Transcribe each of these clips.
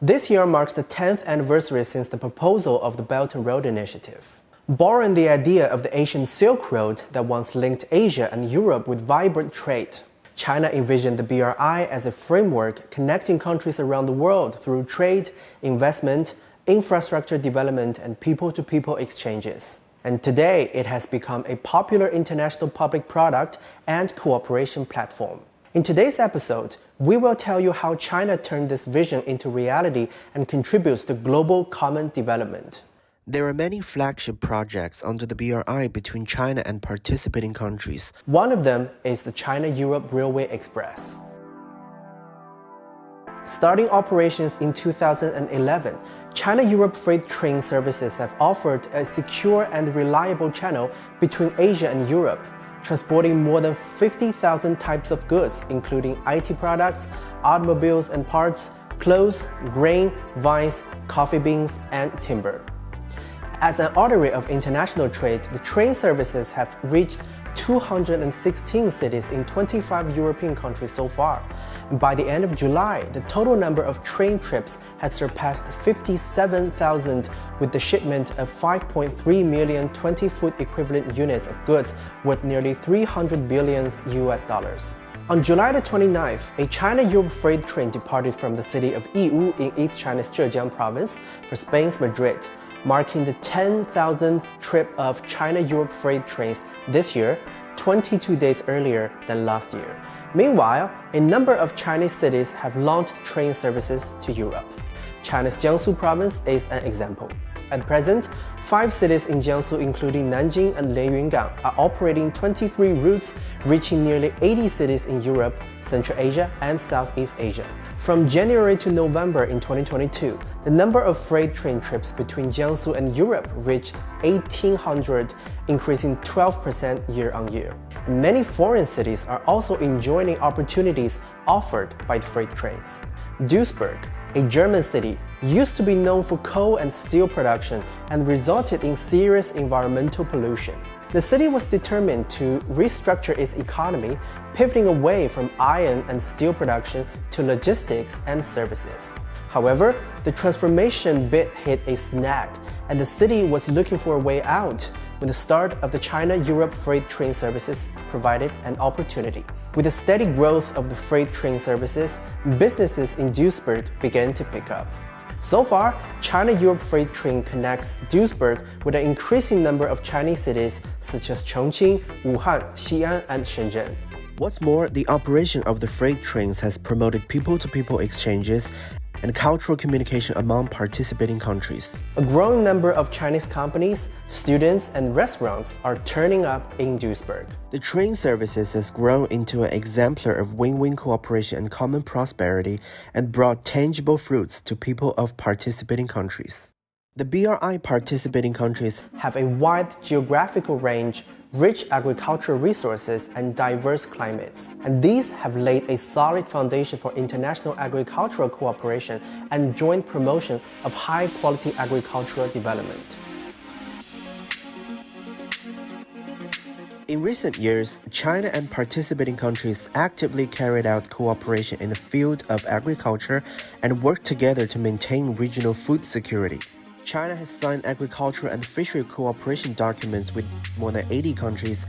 This year marks the 10th anniversary since the proposal of the Belt and Road Initiative. Borrowing the idea of the Asian Silk Road that once linked Asia and Europe with vibrant trade, China envisioned the BRI as a framework connecting countries around the world through trade, investment, infrastructure development, and people-to-people exchanges. And today, it has become a popular international public product and cooperation platform. In today's episode, we will tell you how China turned this vision into reality and contributes to global common development. There are many flagship projects under the BRI between China and participating countries. One of them is the China-Europe Railway Express. Starting operations in 2011, China-Europe freight train services have offered a secure and reliable channel between Asia and Europe, transporting more than 50,000 types of goods, including IT products, automobiles and parts, clothes, grain, wines, coffee beans, and timber. As an artery of international trade, the train services have reached 216 cities in 25 European countries so far. By the end of July, the total number of train trips had surpassed 57,000, with the shipment of 5.3 million 20-foot equivalent units of goods worth nearly $300 billion. On July the 29th, a China-Europe freight train departed from the city of Yiwu in East China's Zhejiang province for Spain's Madrid, marking the 10,000th trip of China-Europe freight trains this year, 22 days earlier than last year. Meanwhile, a number of Chinese cities have launched train services to Europe. China's Jiangsu province is an example. At present, 5 cities in Jiangsu, including Nanjing and Leiyungang, are operating 23 routes, reaching nearly 80 cities in Europe, Central Asia, and Southeast Asia. From January to November in 2022, the number of freight train trips between Jiangsu and Europe reached 1,800, increasing 12% year-on-year. Many foreign cities are also enjoying opportunities offered by the freight trains. Duisburg, a German city, used to be known for coal and steel production and resulted in serious environmental pollution. The city was determined to restructure its economy, pivoting away from iron and steel production to logistics and services. However, the transformation bit hit a snag, and the city was looking for a way out when the start of the China-Europe freight train services provided an opportunity. With the steady growth of the freight train services, businesses in Duisburg began to pick up. So far, China-Europe freight train connects Duisburg with an increasing number of Chinese cities such as Chongqing, Wuhan, Xi'an, and Shenzhen. What's more, the operation of the freight trains has promoted people-to-people exchanges and cultural communication among participating countries. A growing number of Chinese companies, students, and restaurants are turning up in Duisburg. The train services has grown into an exemplar of win-win cooperation and common prosperity and brought tangible fruits to people of participating countries. The BRI participating countries have a wide geographical range, rich agricultural resources, and diverse climates. And these have laid a solid foundation for international agricultural cooperation and joint promotion of high-quality agricultural development. In recent years, China and participating countries actively carried out cooperation in the field of agriculture and worked together to maintain regional food security. China has signed agricultural and fishery cooperation documents with more than 80 countries,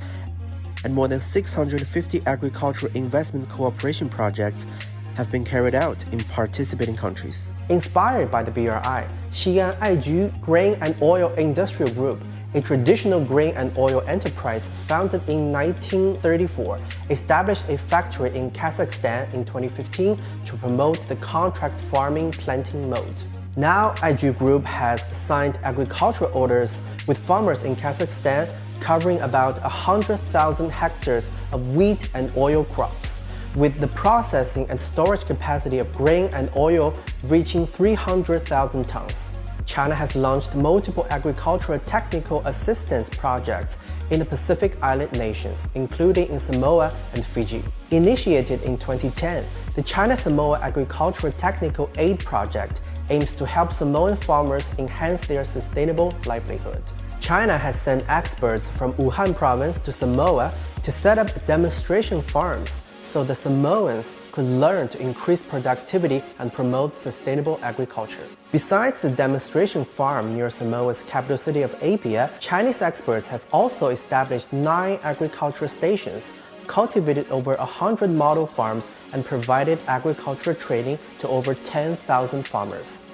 and more than 650 agricultural investment cooperation projects have been carried out in participating countries. Inspired by the BRI, Xi'an Aiju Grain and Oil Industrial Group, a traditional grain and oil enterprise founded in 1934, established a factory in Kazakhstan in 2015 to promote the contract farming planting mode. Now, Aiju Group has signed agricultural orders with farmers in Kazakhstan covering about 100,000 hectares of wheat and oil crops, with the processing and storage capacity of grain and oil reaching 300,000 tons. China has launched multiple agricultural technical assistance projects in the Pacific Island nations, including in Samoa and Fiji. Initiated in 2010, the China-Samoa Agricultural Technical Aid Project aims to help Samoan farmers enhance their sustainable livelihood. China has sent experts from Wuhan province to Samoa to set up demonstration farms, so the Samoans could learn to increase productivity and promote sustainable agriculture. Besides the demonstration farm near Samoa's capital city of Apia, Chinese experts have also established 9 agricultural stations, cultivated over 100 model farms, and provided agricultural training to over 10,000 farmers.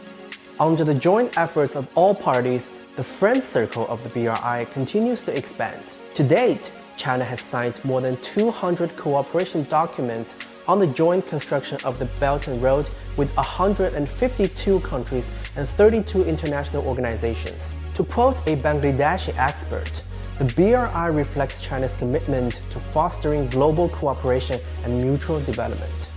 Under the joint efforts of all parties, the friend circle of the BRI continues to expand. To date, China has signed more than 200 cooperation documents on the joint construction of the Belt and Road with 152 countries and 32 international organizations. To quote a Bangladeshi expert, the BRI reflects China's commitment to fostering global cooperation and mutual development.